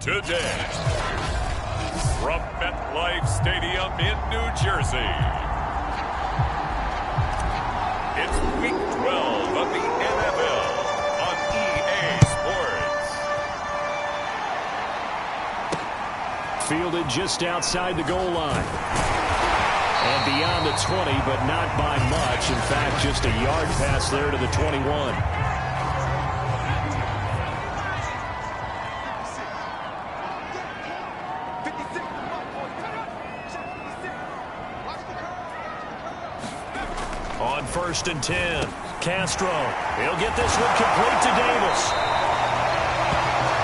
today. From MetLife Stadium in New Jersey, it's Week 12 of the NFL on EA Sports. Fielded just outside the goal line. And beyond the 20, but not by much. In fact, just a yard pass there to the 21. On 1st and 10, Castro. He'll get this one complete to Davis.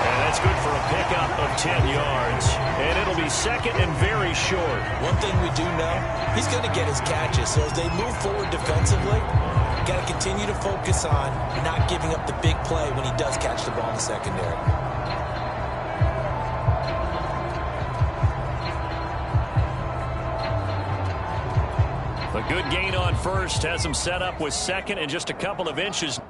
And that's good for a pickup of 10 yards. And it'll be second and very short. One thing we do know, he's going to get his catches. So as they move forward defensively, got to continue to focus on not giving up the big play when he does catch the ball in the secondary. A good gain on first has him set up with second and just a couple of inches.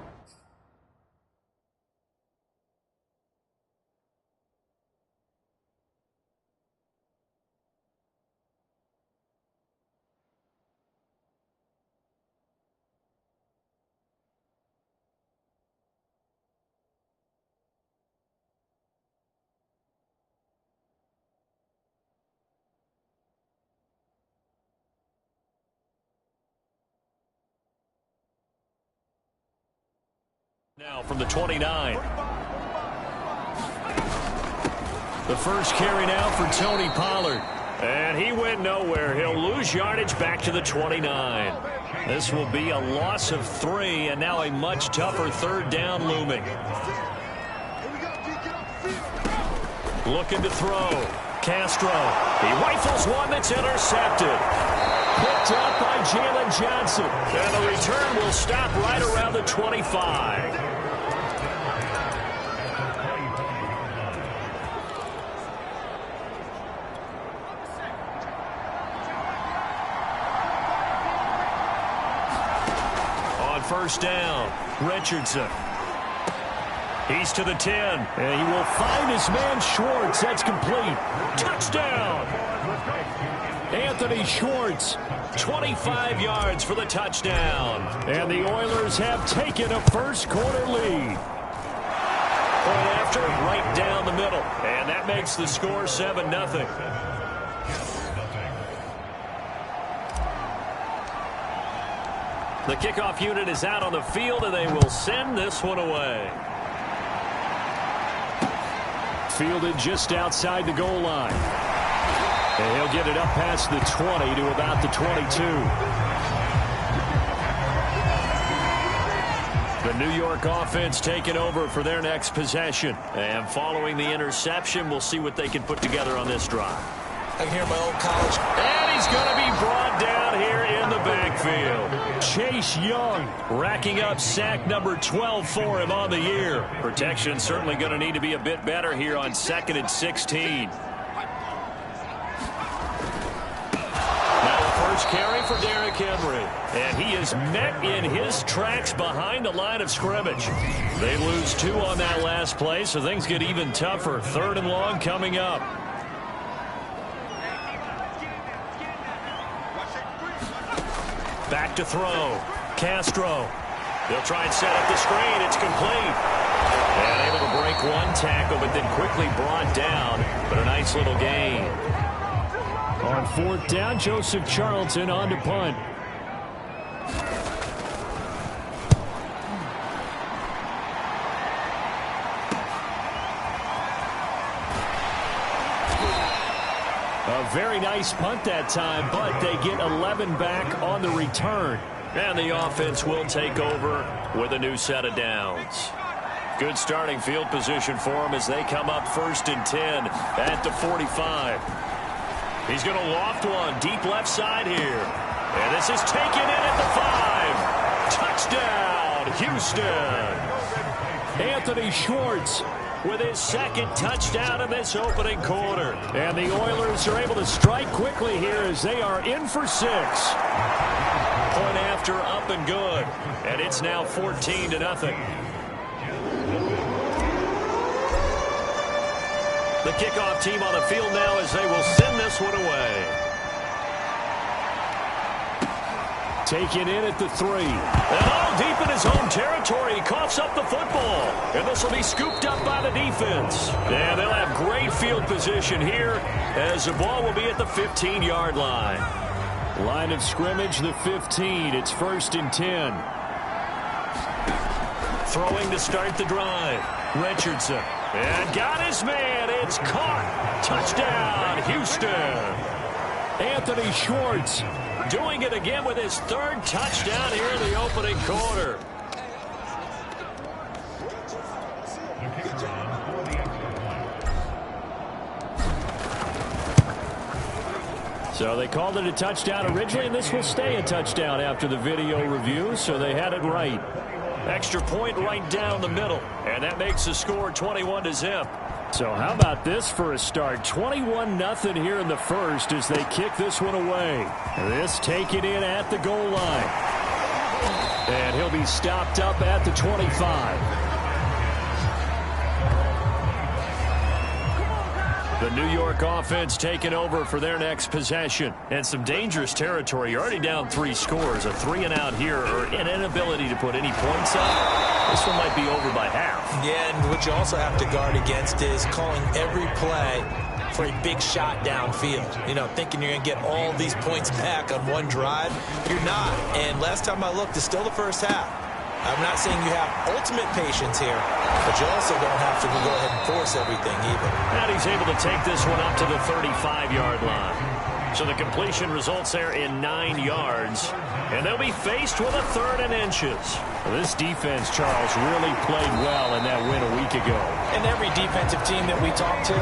Now from the 29. The first carry now for Tony Pollard. And he went nowhere. He'll lose yardage back to the 29. This will be a loss of 3, and now a much tougher third down looming. Looking to throw. Castro. He rifles one that's intercepted. Picked up by Jalen Johnson. And the return will stop right around the 25. On first down, Richardson. He's to the 10. And he will find his man Schwartz. That's complete. Touchdown! Anthony Schwartz, 25 yards for the touchdown. And the Oilers have taken a first-quarter lead. Point after, right down the middle. And that makes the score 7-0. The kickoff unit is out on the field, and they will send this one away. Fielded just outside the goal line. And he'll get it up past the 20 to about the 22. The New York offense taking over for their next possession. And following the interception, we'll see what they can put together on this drive. I can hear my old college. And he's going to be brought down here in the backfield. Chase Young racking up sack number 12 for him on the year. Protection certainly going to need to be a bit better here on 2nd and 16. Carry for Derrick Henry. And he is met in his tracks behind the line of scrimmage. They lose 2 on that last play, so things get even tougher. 3rd and long coming up. Back to throw. Castro. They'll try and set up the screen. It's complete. And able to break one tackle, but then quickly brought down. But a nice little gain. On 4th down, Joseph Charlton on to punt. A very nice punt that time, but they get 11 back on the return. And the offense will take over with a new set of downs. Good starting field position for them as they come up 1st and 10 at the 45. He's going to loft one deep left side here. And this is taken in at the 5. Touchdown, Houston. Anthony Schwartz with his 2nd touchdown in this opening quarter. And the Oilers are able to strike quickly here as they are in for 6. Point after up and good. And it's now 14-0. The kickoff team on the field now as they will send this one away. Taken in at the 3. And deep in his own territory, he coughs up the football. And this will be scooped up by the defense. And they'll have great field position here as the ball will be at the 15-yard line. Line of scrimmage, the 15. It's 1st and 10. Throwing to start the drive. Richardson. And got his man. It's caught. Touchdown, Houston. Anthony Schwartz doing it again with his 3rd touchdown here in the opening quarter. So they called it a touchdown originally, and this will stay a touchdown after the video review, so they had it right. Extra point right down the middle, and that makes the score 21-0. So how about this for a start? 21-0 here in the first as they kick this one away. This taken in at the goal line. And he'll be stopped up at the 25. The New York offense taking over for their next possession. And some dangerous territory. You're already down 3 scores. A 3-and-out here, or an inability to put any points up. This one might be over by half. Yeah, and what you also have to guard against is calling every play for a big shot downfield. You know, thinking you're going to get all these points back on one drive. You're not. And last time I looked, it's still the first half. I'm not saying you have ultimate patience here, but you also don't have to go ahead and force everything either. And he's able to take this one up to the 35-yard line. So the completion results there in 9 yards. And they'll be faced with a 3rd and inches. Well, this defense, Charles, really played well in that win a week ago. And every defensive team that we talk to,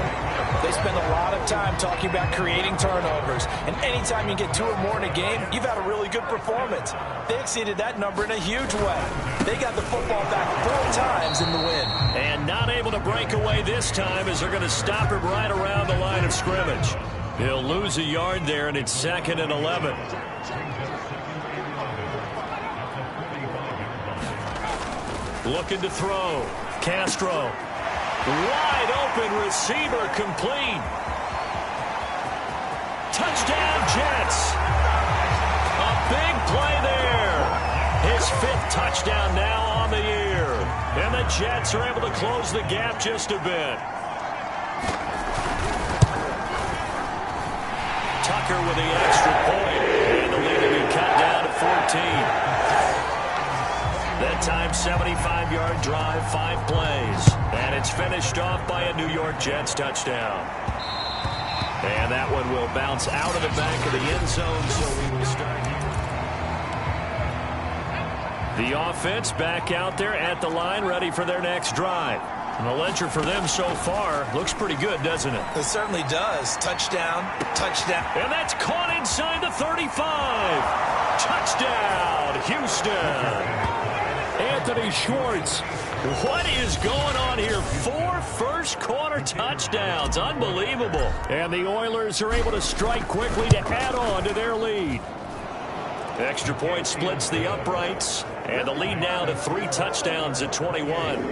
they spend a lot of time talking about creating turnovers. And anytime you get 2 or more in a game, you've had a really good performance. They exceeded that number in a huge way. They got the football back 4 times in the win. And not able to break away this time as they're going to stop him right around the line of scrimmage. He'll lose a yard there, and it's 2nd and 11. Looking to throw. Castro. Wide open receiver complete. Touchdown, Jets. A big play there. His 5th touchdown now on the year. And the Jets are able to close the gap just a bit. Tucker with the extra point. And the lead will be cut down to 14. That time, 75-yard drive, 5 plays. And it's finished off by a New York Jets touchdown. And that one will bounce out of the back of the end zone, so we will start. The offense back out there at the line, ready for their next drive. And the ledger for them so far looks pretty good, doesn't it? It certainly does. Touchdown, touchdown. And that's caught inside the 35. Touchdown, Houston. Anthony Schwartz. What is going on here? 4 first-quarter touchdowns. Unbelievable. And the Oilers are able to strike quickly to add on to their lead. Extra point splits the uprights. And the lead now to 3 touchdowns at 21.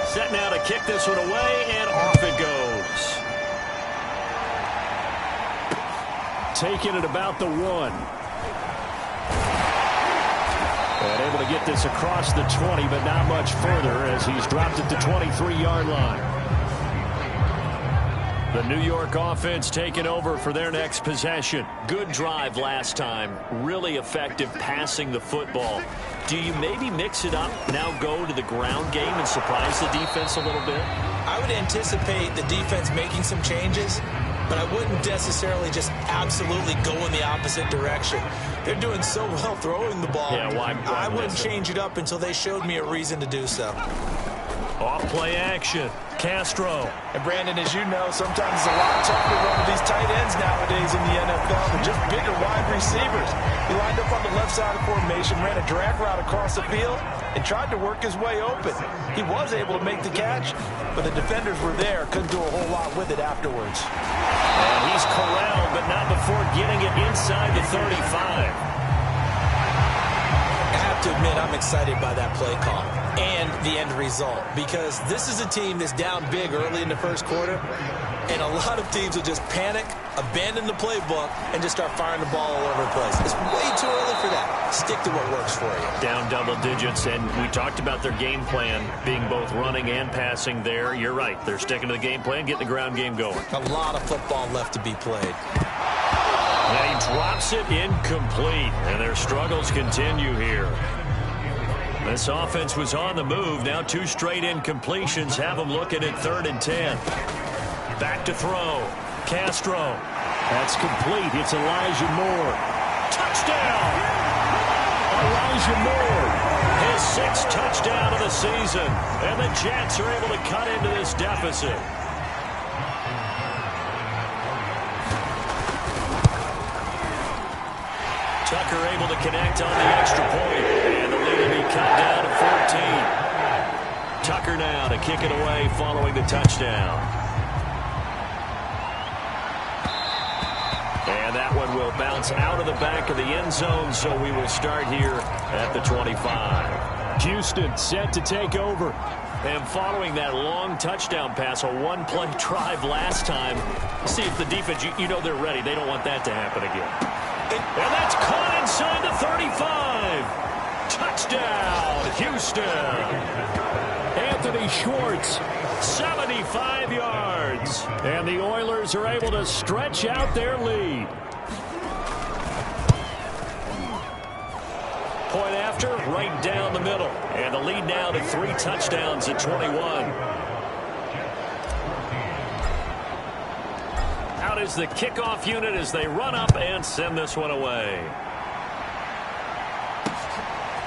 Set now to kick this one away, and off it goes. Taking it about the 1. And able to get this across the 20, but not much further as he's dropped at the 23-yard line. The New York offense taking over for their next possession. Good drive last time. Really effective passing the football. Do you maybe mix it up, now go to the ground game and surprise the defense a little bit? I would anticipate the defense making some changes, but I wouldn't necessarily just absolutely go in the opposite direction. They're doing so well throwing the ball. Yeah, why I wouldn't change it up until they showed me a reason to do so. Off play action. Castro. And Brandon, as you know, sometimes it's a lot tougher to run with these tight ends nowadays in the NFL than just bigger wide receivers. He lined up on the left side of formation, ran a drag route across the field, and tried to work his way open. He was able to make the catch, but the defenders were there, couldn't do a whole lot with it afterwards. And he's corralled, but not before getting it inside the 35. have to admit I'm excited by that play call and the end result, because this is a team that's down big early in the first quarter, and a lot of teams will just panic, abandon the playbook, and just start firing the ball all over the place. It's way too early for that. Stick to what works for you. Down double digits, and we talked about their game plan being both running and passing there. You're right. They're sticking to the game plan, getting the ground game going. A lot of football left to be played. And he drops it incomplete, and their struggles continue here. This offense was on the move. Now 2 straight incompletions have them looking at 3rd and 10. Back to throw. Castro. That's complete. It's Elijah Moore. Touchdown! Elijah Moore. His 6th touchdown of the season. And the Jets are able to cut into this deficit. Tucker able to connect on the extra point. And the lead will be cut down to 14. Tucker now to kick it away following the touchdown. And that one will bounce out of the back of the end zone, so we will start here at the 25. Houston set to take over. And following that long touchdown pass, a 1-play drive last time, see if the defense, you know they're ready. They don't want that to happen again. And that's caught inside the 35. Touchdown, Houston. Anthony Schwartz, 75 yards. And the Oilers are able to stretch out their lead. Point after, right down the middle. And the lead now to 3 touchdowns at 21. Out is the kickoff unit as they run up and send this one away.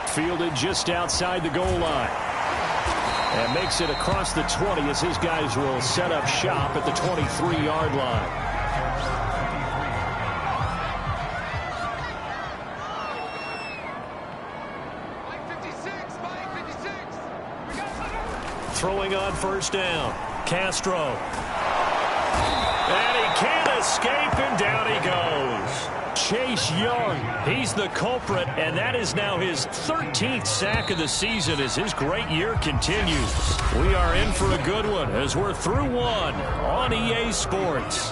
Fielded just outside the goal line. And makes it across the 20 as his guys will set up shop at the 23-yard line. Throwing on 1st down. Castro. And he can't escape, and down he goes. Chase Young, he's the culprit, and that is now his 13th sack of the season as his great year continues. We are in for a good one as we're through one on EA Sports.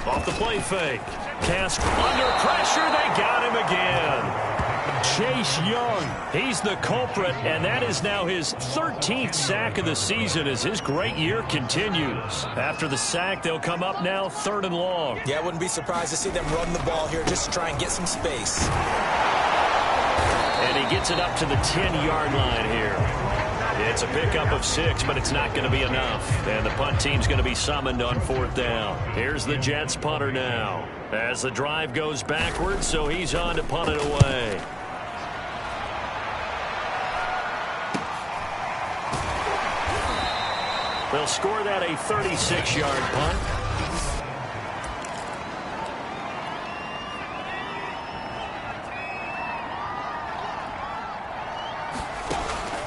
Off the play fake. Castro under pressure, they got him again. Chase Young, he's the culprit, and that is now his 13th sack of the season as his great year continues. After the sack, they'll come up now 3rd and long. Yeah, I wouldn't be surprised to see them run the ball here just to try and get some space. And he gets it up to the 10-yard line here. It's a pickup of 6, but it's not going to be enough. And the punt team's going to be summoned on 4th down. Here's the Jets punter now. As the drive goes backwards, so he's on to punt it away. They'll score that a 36-yard punt.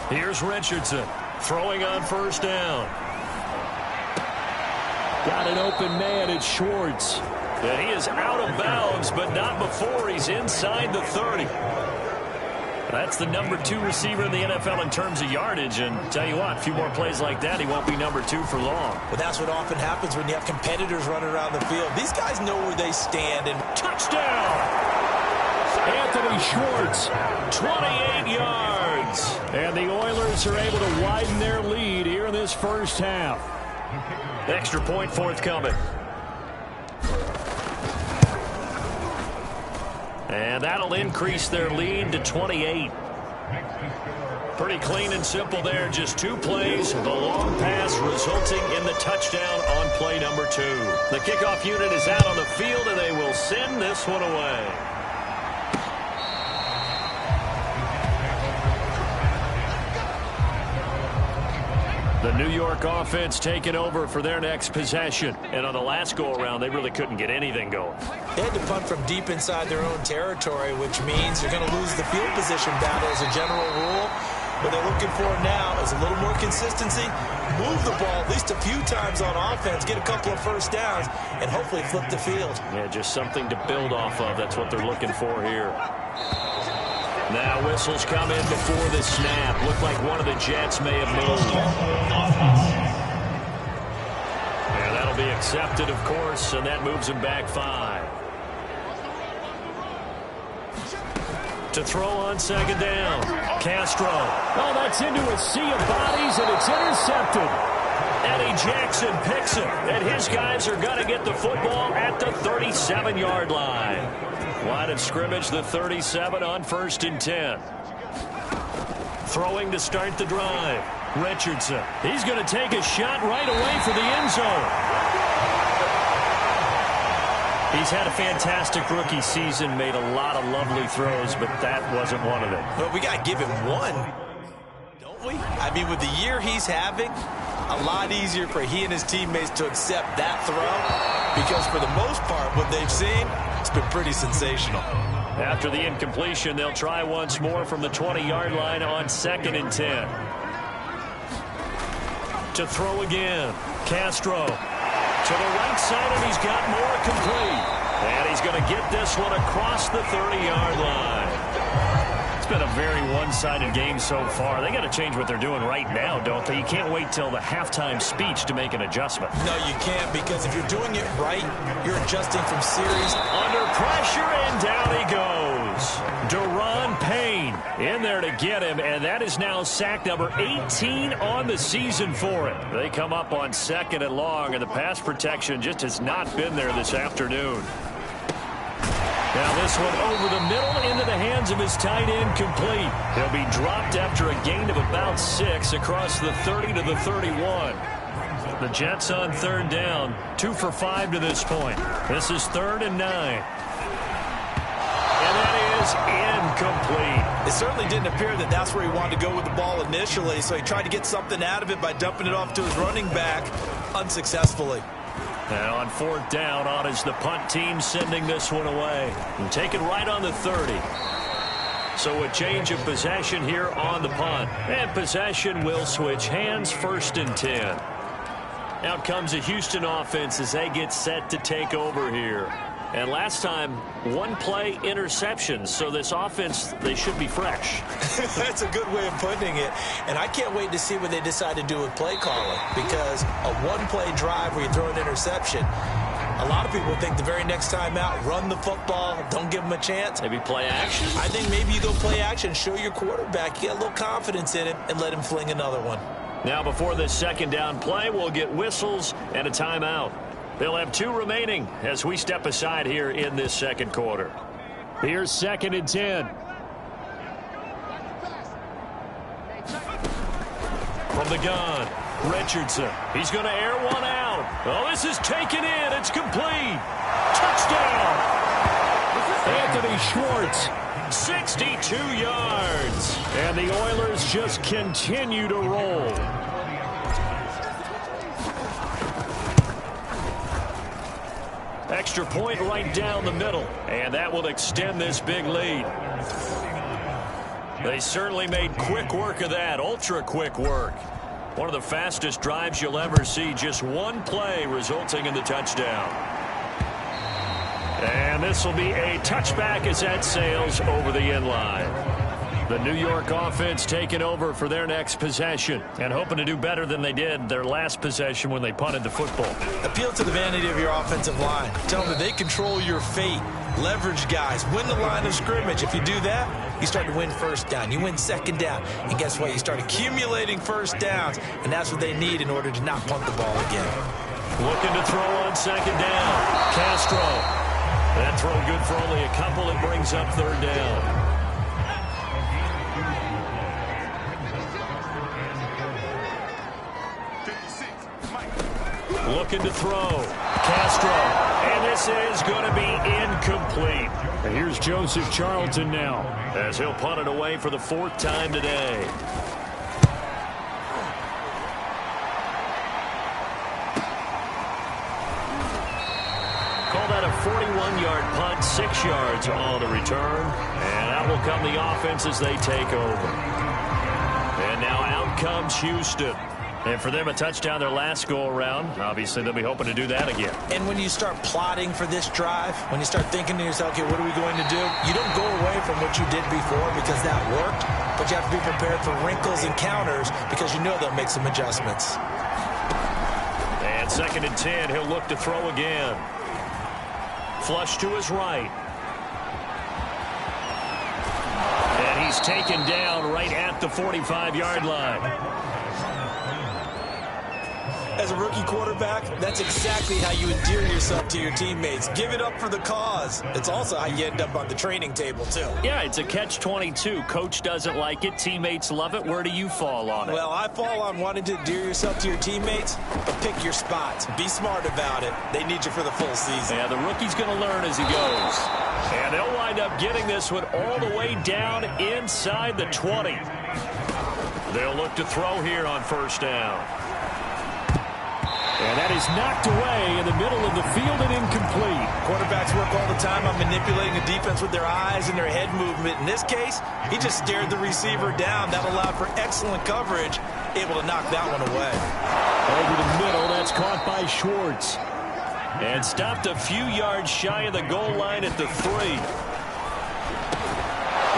Here's Richardson throwing on 1st down. Got an open man at Schwartz. And he is out of bounds, but not before he's inside the 30. That's the number 2 receiver in the NFL in terms of yardage. And tell you what, a few more plays like that, he won't be number 2 for long. Well, that's what often happens when you have competitors running around the field. These guys know where they stand. And touchdown! Anthony Schwartz, 28 yards. And the Oilers are able to widen their lead here in this first half. Extra point forthcoming. And that'll increase their lead to 28. Pretty clean and simple there. Just 2 plays. The long pass resulting in the touchdown on play number 2. The kickoff unit is out on the field, and they will send this one away. The New York offense taking over for their next possession. And on the last go-around, they really couldn't get anything going. They had to punt from deep inside their own territory, which means you're going to lose the field position battle as a general rule. What they're looking for now is a little more consistency, move the ball at least a few times on offense, get a couple of first downs, and hopefully flip the field. Yeah, just something to build off of. That's what they're looking for here. Now whistles come in before the snap. Looked like one of the Jets may have moved. And that'll be accepted, of course, and that moves him back 5. To throw on second down. Castro. Oh, that's into a sea of bodies, and it's intercepted. Eddie Jackson picks it, and his guys are going to get the football at the 37-yard line. Line of scrimmage, the 37 on 1st and 10. Throwing to start the drive. Richardson. He's going to take a shot right away for the end zone. He's had a fantastic rookie season, made a lot of lovely throws, but that wasn't one of them. But we got to give him one, don't we? I mean, with the year he's having, a lot easier for he and his teammates to accept that throw because for the most part, what they've seen, it's been pretty sensational. After the incompletion, they'll try once more from the 20-yard line on 2nd and 10. To throw again. Castro. To the right side, and he's got more complete. And he's going to get this one across the 30-yard line. It's been a very one-sided game so far. They got to change what they're doing right now, don't they? You can't wait till the halftime speech to make an adjustment. No, you can't, because if you're doing it right, you're adjusting from series. Under pressure, and down he goes. Daron Payne in there to get him, and that is now sack number 18 on the season for him. They come up on 2nd and long, and the pass protection just has not been there this afternoon. Now this one over the middle into the hands of his tight end, complete. He'll be dropped after a gain of about 6 across the 30 to the 31. The Jets on 3rd down, 2 for 5 to this point. This is 3rd and 9. And that is incomplete. It certainly didn't appear that that's where he wanted to go with the ball initially, so he tried to get something out of it by dumping it off to his running back unsuccessfully. And on 4th down, on is the punt team sending this one away. And take it right on the 30. So a change of possession here on the punt. And possession will switch hands, 1st and 10. Out comes the Houston offense as they get set to take over here. And last time, 1-play interceptions. So this offense, they should be fresh. That's a good way of putting it. And I can't wait to see what they decide to do with play calling. Because a 1-play drive where you throw an interception, a lot of people think the very next time out, run the football, don't give them a chance. Maybe play action. I think maybe you go play action, show your quarterback, you get a little confidence in him, and let him fling another one. Now before this 2nd down play, we'll get whistles and a timeout. They'll have 2 remaining as we step aside here in this 2nd quarter. Here's 2nd and 10. From the gun, Richardson. He's going to air one out. Oh, this is taken in. It's complete. Touchdown. Anthony Schwartz, 62 yards. And the Oilers just continue to roll. Extra point right down the middle, and that will extend this big lead. They certainly made quick work of that, ultra-quick work. One of the fastest drives you'll ever see, just 1 play resulting in the touchdown. And this will be a touchback as that sails over the end line. The New York offense taking over for their next possession and hoping to do better than they did their last possession when they punted the football. Appeal to the vanity of your offensive line. Tell them that they control your fate. Leverage guys. Win the line of scrimmage. If you do that, you start to win 1st down. You win 2nd down. And guess what? You start accumulating 1st downs. And that's what they need in order to not punt the ball again. Looking to throw on 2nd down. Castro. That throw good for only a couple. It brings up 3rd down. Looking to throw. Castro. And this is going to be incomplete. And here's Joseph Charlton now as he'll punt it away for the 4th time today. Call that a 41-yard punt, 6 yards on the return. And out will come the offense as they take over. comes Houston. And for them, a touchdown their last go-around. Obviously, they'll be hoping to do that again. And when you start plotting for this drive, when you start thinking to yourself, okay, what are we going to do? You don't go away from what you did before because that worked, but you have to be prepared for wrinkles and counters because you know they'll make some adjustments. And 2nd and 10, he'll look to throw again. Flush to his right. And he's taken down right at the 45-yard line. As a rookie quarterback, that's exactly how you endear yourself to your teammates. Give it up for the cause. It's also how you end up on the training table, too. Yeah, it's a catch-22. Coach doesn't like it. Teammates love it. Where do you fall on it? Well, I fall on wanting to endear yourself to your teammates, but pick your spots. Be smart about it. They need you for the full season. Yeah, the rookie's going to learn as he goes. And they'll wind up getting this one all the way down inside the 20. They'll look to throw here on 1st down. And that is knocked away in the middle of the field and incomplete. Quarterbacks work all the time on manipulating the defense with their eyes and their head movement. In this case, he just stared the receiver down. That allowed for excellent coverage, able to knock that one away. Over the middle, that's caught by Schwartz. And stopped a few yards shy of the goal line at the 3.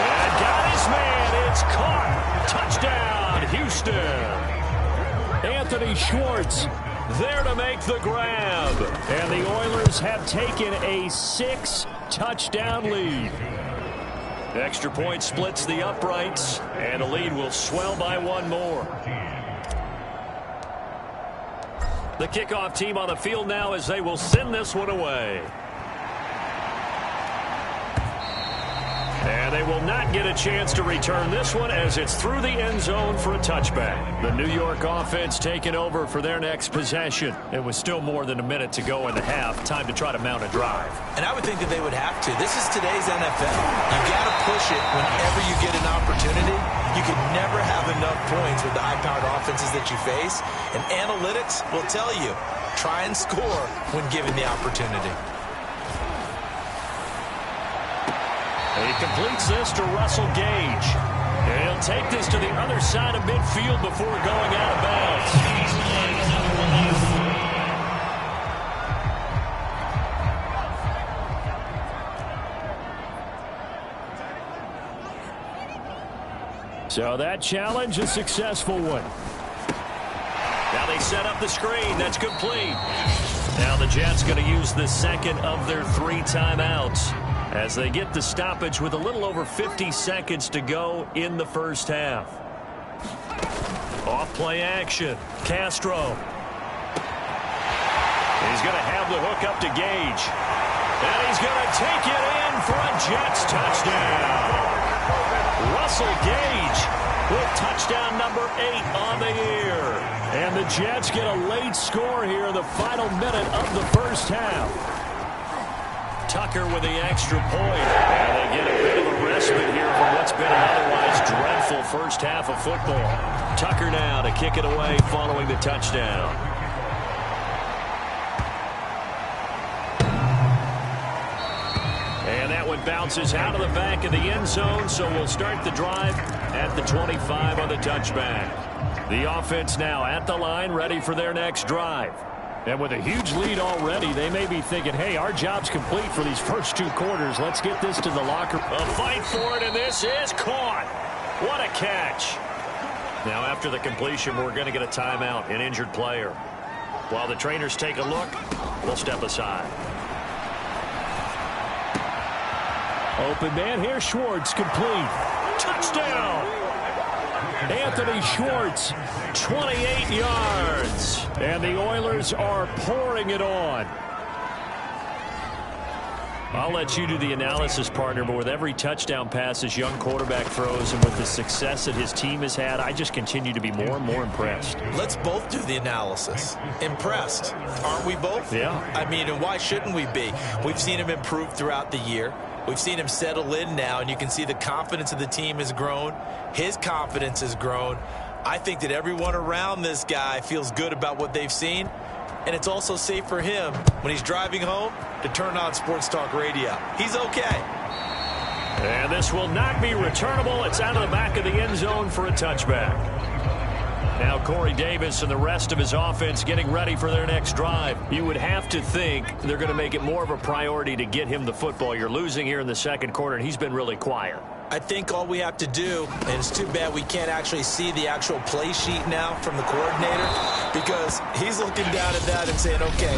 And got his man. It's caught. Touchdown, Houston. Anthony Schwartz there to make the grab. And the Oilers have taken a 6-touchdown lead. The extra point splits the uprights, and the lead will swell by 1 more. The kickoff team on the field now as they will send this one away. And they will not get a chance to return this one as it's through the end zone for a touchback. The New York offense taking over for their next possession. It was still more than a minute to go in the half. Time to try to mount a drive. And I would think that they would have to. This is today's NFL. You got to push it whenever you get an opportunity. You can never have enough points with the high-powered offenses that you face. And analytics will tell you, try and score when given the opportunity. He completes this to Russell Gage. And he'll take this to the other side of midfield before going out of bounds. So that challenge, a successful one. Now they set up the screen. That's complete. Now the Jets going to use the second of their 3 timeouts as they get the stoppage with a little over 50 seconds to go in the first half. Off play action. Castro. He's going to have the hook up to Gage. And he's going to take it in for a Jets touchdown. Russell Gage with touchdown number 8 on the year. And the Jets get a late score here in the final minute of the first half. Tucker with the extra point. And they get a bit of a respite here from what's been an otherwise dreadful first half of football. Tucker now to kick it away following the touchdown. And that one bounces out of the back of the end zone, so we'll start the drive at the 25 on the touchback. The offense now at the line, ready for their next drive. And with a huge lead already, they may be thinking, hey, our job's complete for these first 2 quarters. Let's get this to the locker. A fight for it, and this is caught. What a catch. Now, after the completion, we're going to get a timeout, an injured player. While the trainers take a look, we'll step aside. Open man here, Schwartz, complete. Touchdown! Anthony Schwartz, 28 yards. And the Oilers are pouring it on. I'll let you do the analysis, partner, but with every touchdown pass this young quarterback throws and with the success that his team has had, I just continue to be more and more impressed. Let's both do the analysis. Impressed, aren't we both? Yeah. I mean, and why shouldn't we be? We've seen him improve throughout the year. We've seen him settle in now, and you can see the confidence of the team has grown. His confidence has grown. I think that everyone around this guy feels good about what they've seen, and it's also safe for him when he's driving home to turn on Sports Talk Radio. He's okay. And this will not be returnable. It's out of the back of the end zone for a touchback. Now Corey Davis and the rest of his offense getting ready for their next drive. You would have to think they're going to make it more of a priority to get him the football. You're losing here in the second quarter, and he's been really quiet. I think all we have to do, and it's too bad we can't actually see the actual play sheet now from the coordinator, because he's looking down at that and saying, okay,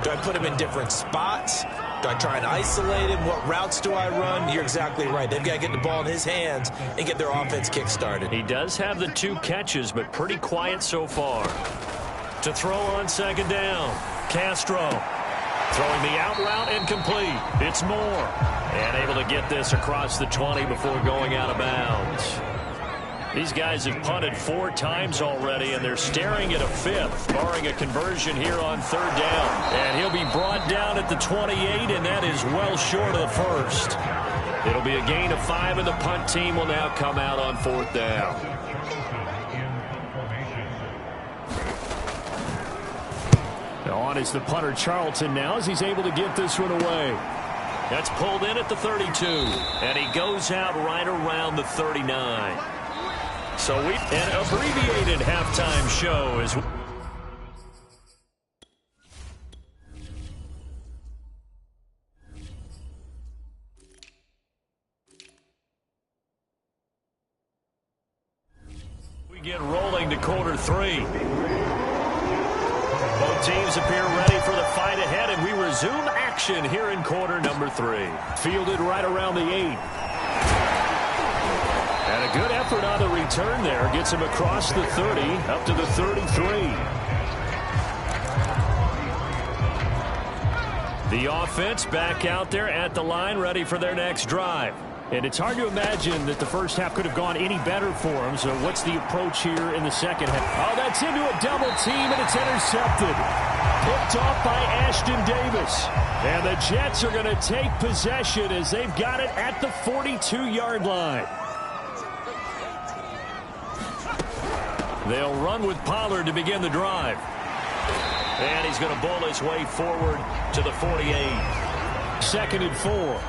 do I put him in different spots? Do I try and isolate him? What routes do I run? You're exactly right. They've got to get the ball in his hands and get their offense kick-started. He does have the 2 catches, but pretty quiet so far. To throw on second down, Castro. Throwing the out route incomplete. It's Moore. And able to get this across the 20 before going out of bounds. These guys have punted 4 times already, and they're staring at a 5th, barring a conversion here on third down. And he'll be brought down at the 28, and that is well short of the first. It'll be a gain of 5, and the punt team will now come out on 4th down. On is the punter Charlton now as he's able to get this one away. That's pulled in at the 32, and he goes out right around the 39. So an abbreviated halftime show as we get rolling to quarter 3. Both teams appear ready for the fight ahead, and we resume action here in quarter number 3. Fielded right around the 8. And a good effort on the return there. Gets him across the 30, up to the 33. The offense back out there at the line, ready for their next drive. And it's hard to imagine that the first half could have gone any better for them. So what's the approach here in the second half? Oh, that's into a double team, and it's intercepted. Picked off by Ashton Davis. And the Jets are going to take possession as they've got it at the 42-yard line. They'll run with Pollard to begin the drive. And he's going to bowl his way forward to the 48. 2nd and 4.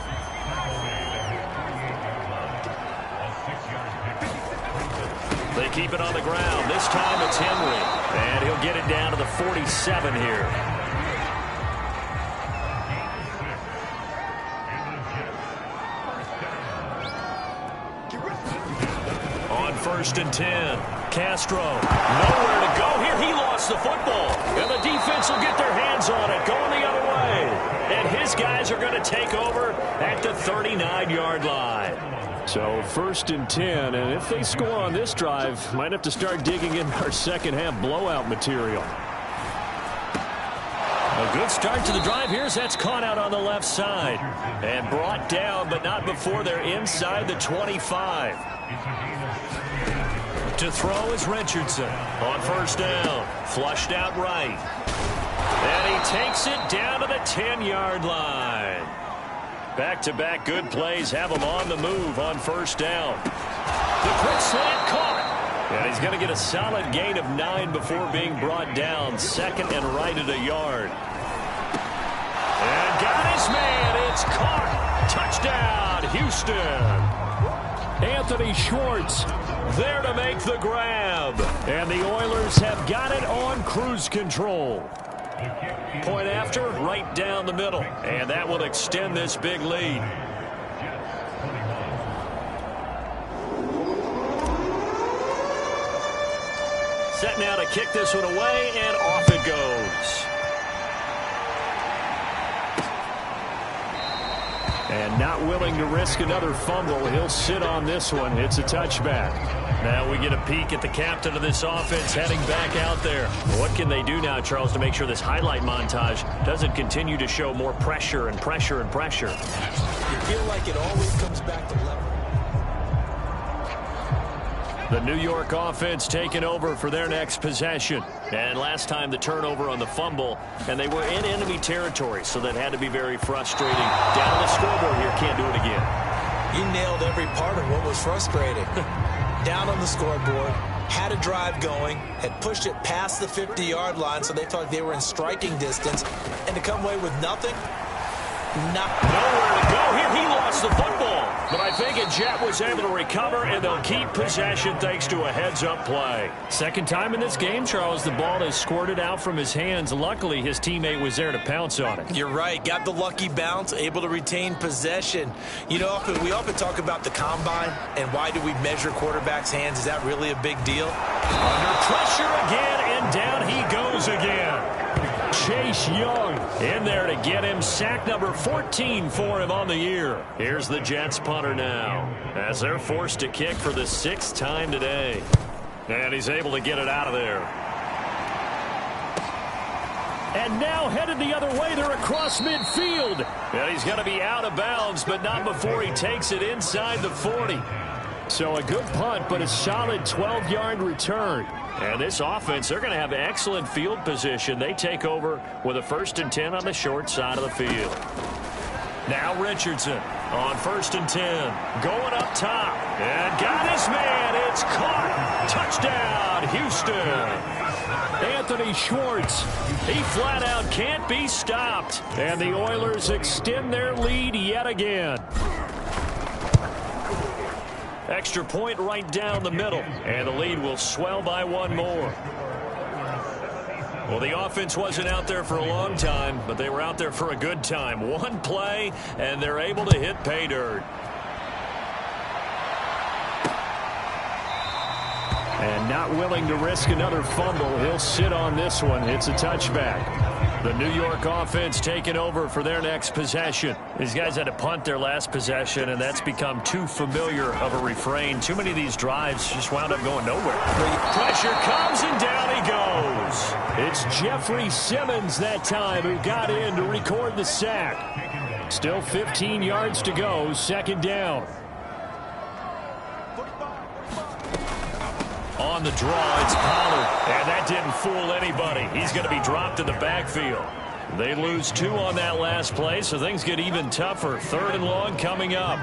They keep it on the ground. This time it's Henry. And he'll get it down to the 47 here. On 1st and 10. Castro, nowhere to go here. He lost the football. And the defense will get their hands on it, going the other way. And his guys are going to take over at the 39-yard line. So 1st and 10, and if they score on this drive, might have to start digging in our second half blowout material. A good start to the drive here as that's caught out on the left side. And brought down, but not before they're inside the 25. To throw is Richardson on 1st down. Flushed out right. And he takes it down to the 10-yard line. Back-to-back good plays have him on the move on 1st down. The quick slant caught. And he's going to get a solid gain of 9 before being brought down. 2nd and right at a yard. And got his man. It's caught. Touchdown, Houston. Anthony Schwartz there to make the grab. And the Oilers have got it on cruise control. Point after, right down the middle. And that will extend this big lead. Set now to kick this one away, and off it goes. And not willing to risk another fumble. He'll sit on this one. It's a touchback. Now we get a peek at the captain of this offense heading back out there. What can they do now, Charles, to make sure this highlight montage doesn't continue to show more pressure and pressure and pressure? You feel like it always comes back to level. The New York offense taking over for their next possession. And last time the turnover on the fumble, and they were in enemy territory, so that had to be very frustrating. Down on the scoreboard here, can't do it again. You nailed every part of what was frustrating. Down on the scoreboard, had a drive going, had pushed it past the 50-yard line, so they thought they were in striking distance, and to come away with nothing, Nowhere to go here. He lost the football. But I think Jet was able to recover, and they'll keep possession thanks to a heads-up play. Second time in this game, Charles, the ball has squirted out from his hands. Luckily, his teammate was there to pounce on it. You're right. Got the lucky bounce, able to retain possession. You know, we often talk about the combine and why do we measure quarterbacks' hands. Is that really a big deal? Under pressure again, and down he goes again. Chase Young in there to get him sack number 14 for him on the year. Here's the Jets punter now as they're forced to kick for the 6th time today. And he's able to get it out of there. And now headed the other way. They're across midfield. And he's going to be out of bounds, but not before he takes it inside the 40. So a good punt, but a solid 12-yard return. And this offense, they're going to have excellent field position. They take over with a 1st and 10 on the short side of the field. Now Richardson on 1st and 10. Going up top. And got his man. It's caught. Touchdown, Houston. Anthony Schwartz. He flat out can't be stopped. And the Oilers extend their lead yet again. Extra point right down the middle. And the lead will swell by one more. Well, the offense wasn't out there for a long time, but they were out there for a good time. One play, and they're able to hit pay dirt. And not willing to risk another fumble. He'll sit on this one. It's a touchback. The New York offense taking over for their next possession. These guys had to punt their last possession, and that's become too familiar of a refrain. Too many of these drives just wound up going nowhere. Pressure comes, and down he goes. It's Jeffrey Simmons that time who got in to record the sack. Still 15 yards to go, 2nd down. On the draw, it's Pollard, and that didn't fool anybody. He's going to be dropped in the backfield. They lose 2 on that last play, so things get even tougher. 3rd and long coming up.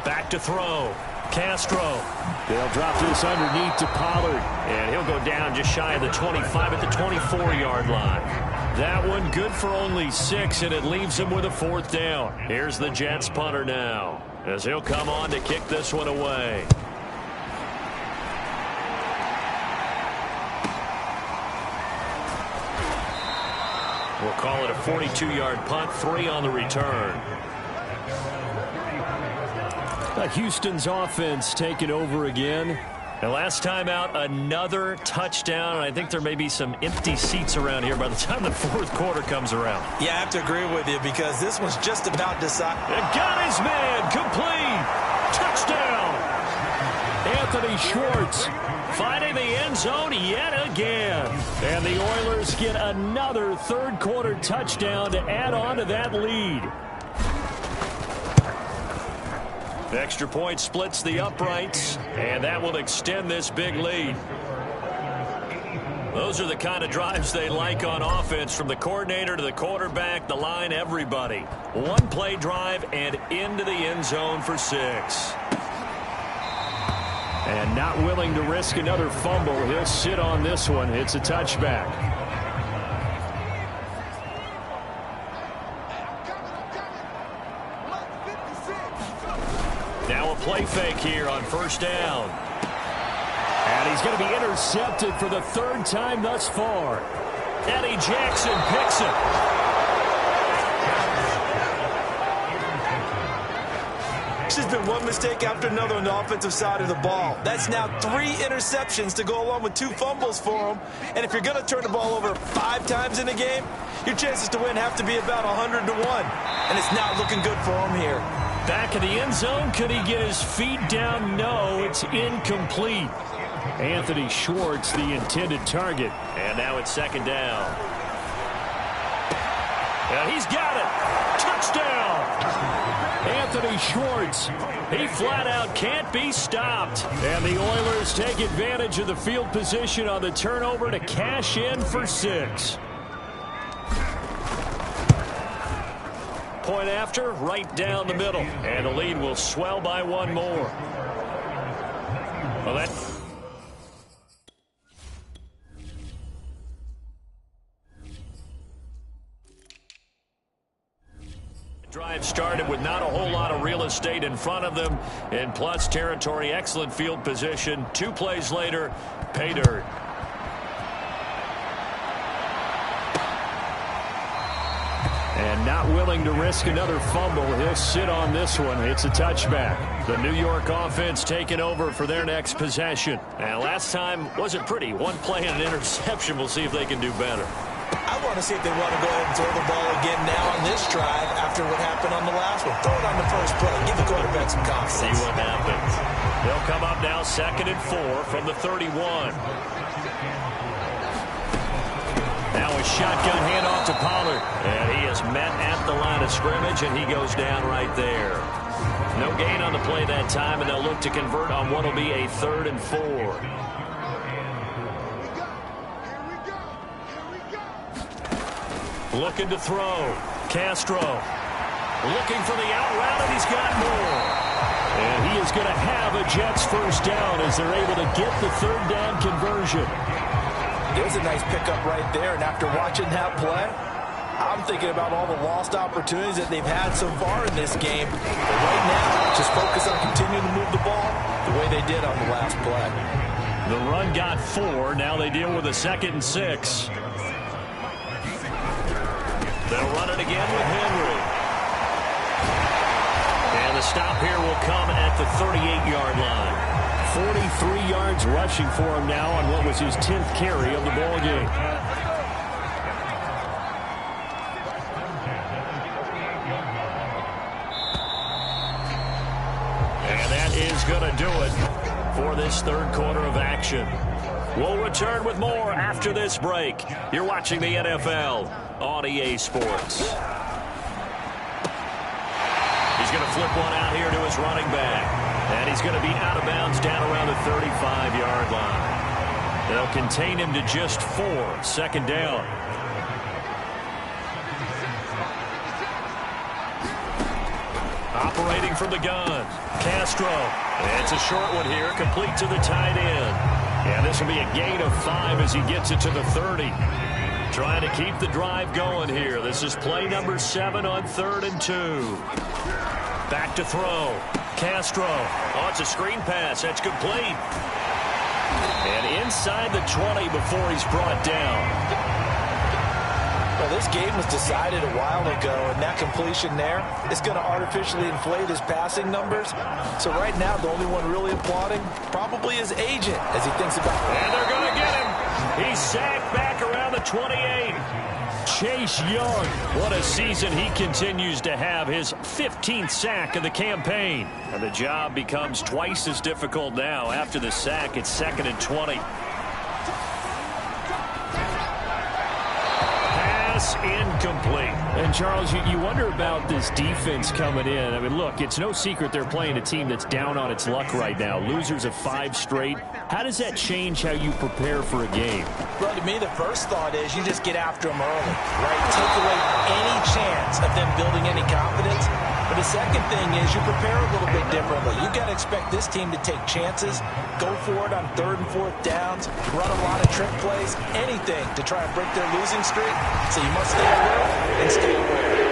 Back to throw. Castro. They'll drop this underneath to Pollard, and he'll go down just shy of the 25 at the 24-yard line. That one good for only 6, and it leaves him with a 4th down. Here's the Jets punter now, as he'll come on to kick this one away. We'll call it a 42-yard punt, 3 on the return. Houston's offense taking over again. And last time out, another touchdown. I think there may be some empty seats around here by the time the 4th quarter comes around. Yeah, I have to agree with you because this one's just about decided. And got his man complete. Touchdown. Anthony Schwartz finding the end zone yet again. And the Oilers get another 3rd quarter touchdown to add on to that lead. Extra point splits the uprights, and that will extend this big lead. Those are the kind of drives they like on offense, from the coordinator to the quarterback, the line, everybody. One play drive and into the end zone for 6. And not willing to risk another fumble. He'll sit on this one. It's a touchback. Now a play fake here on 1st down. And he's going to be intercepted for the 3rd time thus far. Eddie Jackson picks it. There's been one mistake after another on the offensive side of the ball. That's now 3 interceptions to go along with 2 fumbles for him. And if you're going to turn the ball over 5 times in a game, your chances to win have to be about 100 to 1. And it's not looking good for him here. Back in the end zone. Could he get his feet down? No, it's incomplete. Anthony Schwartz, the intended target. And now it's 2nd down. And he's got it. Touchdown. Anthony Schwartz. He flat out can't be stopped. And the Oilers take advantage of the field position on the turnover to cash in for 6. Point after, right down the middle. And the lead will swell by one more. Well, that Drive started with not a whole lot of real estate in front of them. In plus territory, excellent field position. 2 plays later, pay dirt. And not willing to risk another fumble. He'll sit on this one. It's a touchback. The New York offense taking over for their next possession. And last time wasn't pretty. 1 play and an interception. We'll see if they can do better. I want to see if they want to go ahead and throw the ball again now on this drive after what happened on the last one. Throw it on the first play. Give the quarterback some confidence. See what happens. They'll come up now 2nd and 4 from the 31. Now a shotgun handoff to Pollard. And he is met at the line of scrimmage, and he goes down right there. No gain on the play that time, and they'll look to convert on what will be a 3rd and 4. Looking to throw. Castro looking for the out route, and he's got more. And he is going to have a Jets first down as they're able to get the 3rd down conversion. There's a nice pickup right there, and after watching that play, I'm thinking about all the lost opportunities that they've had so far in this game. But right now, just focus on continuing to move the ball the way they did on the last play. The run got 4. Now they deal with a 2nd and 6. They'll run it again with Henry. And the stop here will come at the 38-yard line. 43 yards rushing for him now on what was his 10th carry of the ball game. And that is going to do it for this 3rd quarter of action. We'll return with more after this break. You're watching the NFL on EA Sports. He's going to flip one out here to his running back. And he's going to be out of bounds down around the 35-yard line. They'll contain him to just 4. 2nd down. Operating from the gun. Castro. It's a short one here, complete to the tight end. And this will be a gain of 5 as he gets it to the 30. Trying to keep the drive going here. This is play number 7 on 3rd and 2. Back to throw. Castro. Oh, it's a screen pass. That's complete. And inside the 20 before he's brought down. Well, this game was decided a while ago, and that completion there is going to artificially inflate his passing numbers. So right now, the only one really applauding probably his agent as he thinks about it. And they're going to get him. He's sacked back around the 28. Chase Young, what a season he continues to have. His 15th sack of the campaign. And the job becomes twice as difficult now. After the sack, it's 2nd and 20. Incomplete. And, Charles, you wonder about this defense coming in. I mean, look, it's no secret they're playing a team that's down on its luck right now. Losers of 5 straight. How does that change how you prepare for a game? Well, to me, the first thought is you just get after them early, right? Take away any chance of them building any confidence. But the second thing is you prepare a little bit differently. You've got to expect this team to take chances, go for it on 3rd and 4th downs, run a lot of trick plays, anything to try and break their losing streak. So you must stay alert and stay aware.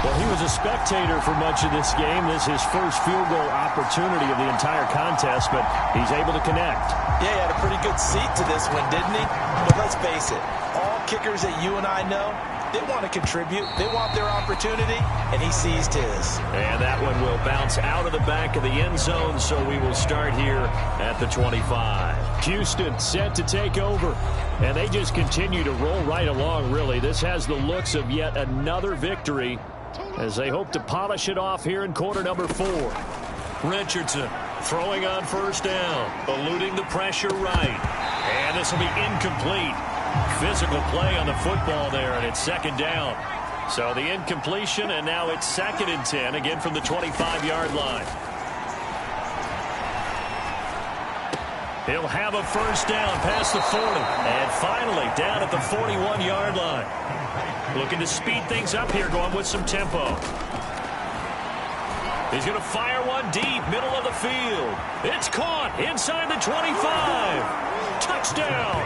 Well, he was a spectator for much of this game. This is his first field goal opportunity of the entire contest, but he's able to connect. Yeah, he had a pretty good seat to this one, didn't he? But let's face it, all kickers that you and I know, they want to contribute. They want their opportunity, and he seized his. And that one will bounce out of the back of the end zone, so we will start here at the 25. Houston set to take over, and they just continue to roll right along, really. This has the looks of yet another victory as they hope to polish it off here in quarter number 4. Richardson throwing on 1st down, eluding the pressure right. And this will be incomplete. Physical play on the football there, and it's 2nd down. So the incompletion, and now it's 2nd and 10, again from the 25-yard line. He'll have a 1st down past the 40, and finally down at the 41-yard line. Looking to speed things up here, going with some tempo. He's going to fire one deep, middle of the field. It's caught inside the 25. Touchdown.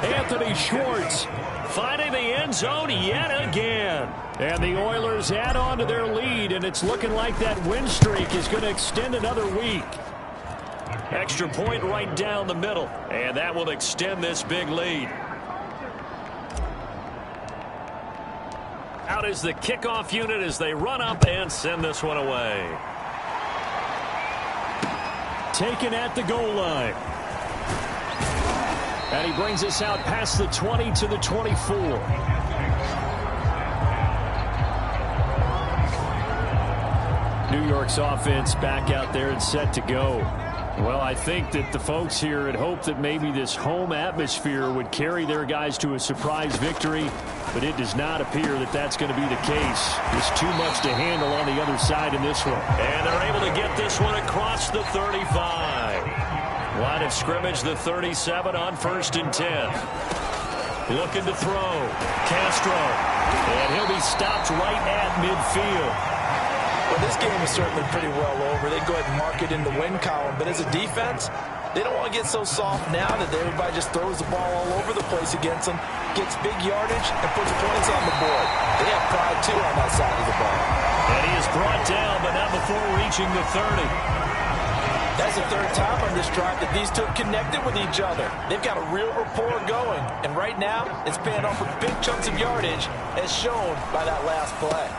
Anthony Schwartz finding the end zone yet again. And the Oilers add on to their lead, and it's looking like that win streak is going to extend another week. Extra point right down the middle, and that will extend this big lead. Out is the kickoff unit as they run up and send this one away. Taken at the goal line. And he brings us out past the 20 to the 24. New York's offense back out there and set to go. Well, I think that the folks here had hoped that maybe this home atmosphere would carry their guys to a surprise victory, but it does not appear that that's going to be the case. There's too much to handle on the other side in this one. And they're able to get this one across the 35. Line of scrimmage, the 37 on 1st and 10. Looking to throw. Castro. And he'll be stopped right at midfield. Well, this game is certainly pretty well over. They go ahead and mark it in the win column. But as a defense, they don't want to get so soft now that everybody just throws the ball all over the place against them, gets big yardage, and puts points on the board. They have pride, too, on that side of the ball. And he is brought down, but not before reaching the 30. That's the third time on this drive that these two have connected with each other. They've got a real rapport going. And right now, it's paying off with big chunks of yardage, as shown by that last play.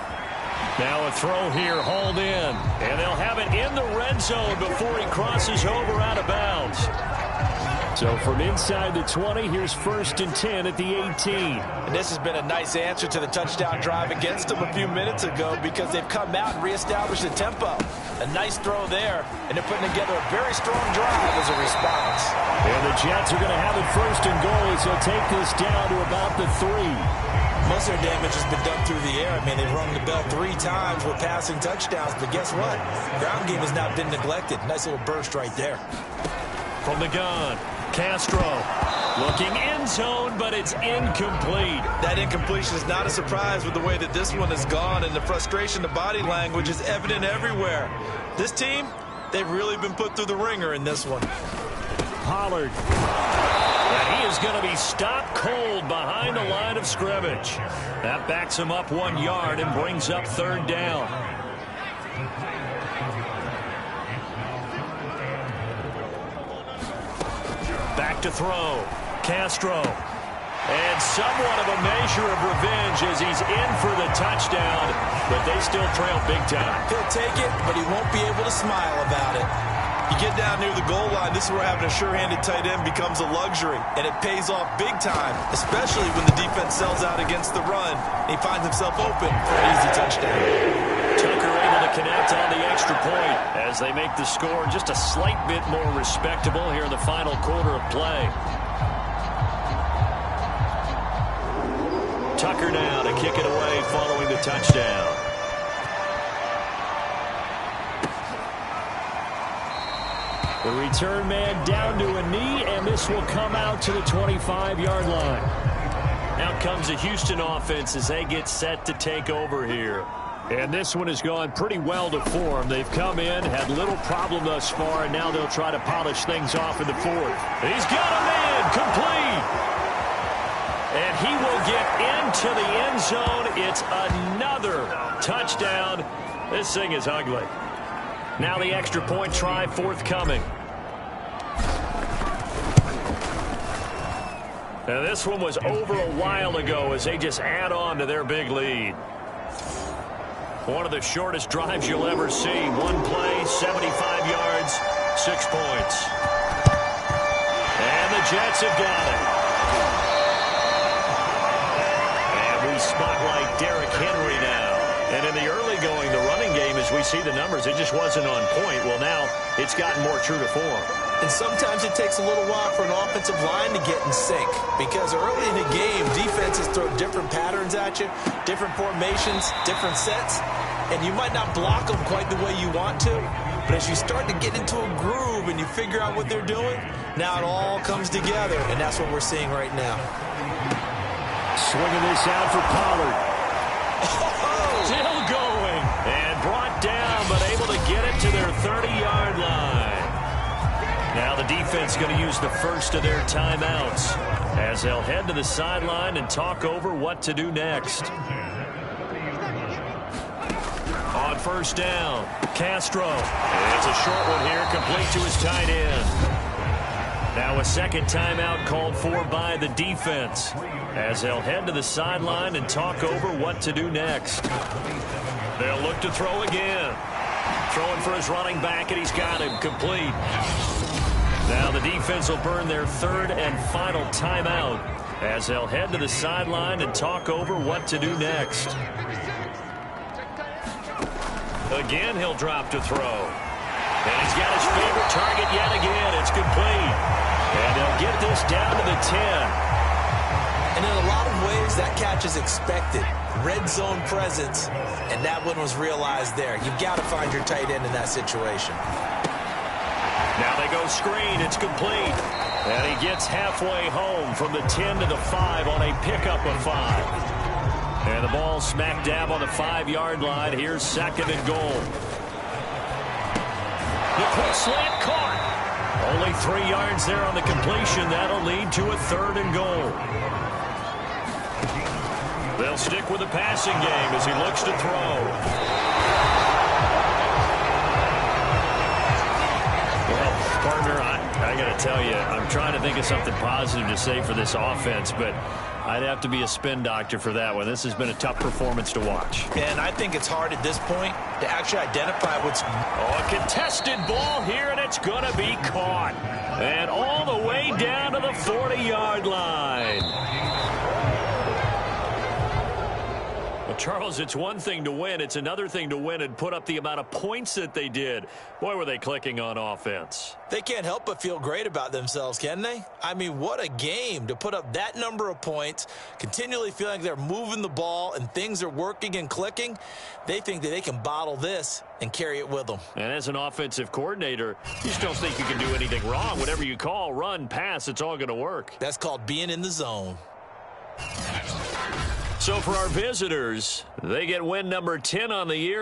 Now a throw here, hauled in. And they'll have it in the red zone before he crosses over out of bounds. So from inside the 20, here's 1st and 10 at the 18. And this has been a nice answer to the touchdown drive against them a few minutes ago because they've come out and reestablished the tempo. A nice throw there, and they're putting together a very strong drive as a response. And the Jets are going to have it 1st and goal as they'll take this down to about the 3. Most of their damage has been done through the air. I mean, they've rung the bell 3 times with passing touchdowns, but guess what? Ground game has not been neglected. Nice little burst right there. From the gun, Castro looking end zone, but it's incomplete. That incompletion is not a surprise with the way that this one has gone, and the frustration, the body language is evident everywhere. This team, they've really been put through the ringer in this one. Pollard. And he is going to be stopped cold behind the line of scrimmage. That backs him up 1 yard and brings up 3rd down. Back to throw. Castro. And somewhat of a measure of revenge as he's in for the touchdown, but they still trail big time. He'll take it, but he won't be able to smile about it. You get down near the goal line, this is where having a sure-handed tight end becomes a luxury, and it pays off big time, especially when the defense sells out against the run, and he finds himself open for an easy touchdown. Tucker able to connect on the extra point as they make the score just a slight bit more respectable here in the final quarter of play. Tucker now to kick it away following the touchdown. The return man down to a knee, and this will come out to the 25-yard line. Out comes the Houston offense as they get set to take over here. And this one has gone pretty well to form. They've come in, had little problem thus far, and now they'll try to polish things off in the 4th. He's got a man complete. And he will get into the end zone. It's another touchdown. This thing is ugly. Now the extra point try forthcoming. Now this one was over a while ago as they just add on to their big lead. One of the shortest drives you'll ever see. One play, 75 yards, 6 points. And the Jets have got it. And we spotlight Derrick Henry now. And in the early going, the running game, as we see the numbers, it just wasn't on point. Well, now it's gotten more true to form. And sometimes it takes a little while for an offensive line to get in sync. Because early in the game, defenses throw different patterns at you, different formations, different sets. And you might not block them quite the way you want to. But as you start to get into a groove and you figure out what they're doing, now it all comes together. And that's what we're seeing right now. Swinging this out for Pollard. Still going. And brought down, but able to get it to their 30-yard line. Now the defense going to use the first of their timeouts as they'll head to the sideline and talk over what to do next. On first down, Castro. It's a short one here, complete to his tight end. Now a second timeout called for by the defense as they'll head to the sideline and talk over what to do next. They'll look to throw again. Throwing for his running back, and he's got him complete. Now the defense will burn their third and final timeout as they'll head to the sideline and talk over what to do next. Again, he'll drop to throw. And he's got his favorite target yet again. It's complete. And they'll get this down to the 10. And in a lot of ways, that catch is expected. Red zone presence, and that one was realized there. You've got to find your tight end in that situation. Now they go screen. It's complete. And he gets halfway home from the 10 to the 5 on a pickup of 5. And the ball smack dab on the 5-yard line. Here's second and goal. The quick slant caught. Only 3 yards there on the completion. That'll lead to a third and goal. They'll stick with the passing game as he looks to throw. Well, partner, I got to tell you, I'm trying to think of something positive to say for this offense, but I'd have to be a spin doctor for that one. This has been a tough performance to watch. And I think it's hard at this point to actually identify what's... Oh, a contested ball here, and it's going to be caught. And all the way down to the 40-yard line. Well, Charles, it's one thing to win. It's another thing to win and put up the amount of points that they did. Boy, were they clicking on offense. They can't help but feel great about themselves, can they? I mean, what a game to put up that number of points, continually feeling like they're moving the ball and things are working and clicking. They think that they can bottle this and carry it with them. And as an offensive coordinator, you just don't think you can do anything wrong. Whatever you call, run, pass, it's all going to work. That's called being in the zone. So for our visitors, they get win number 10 on the year.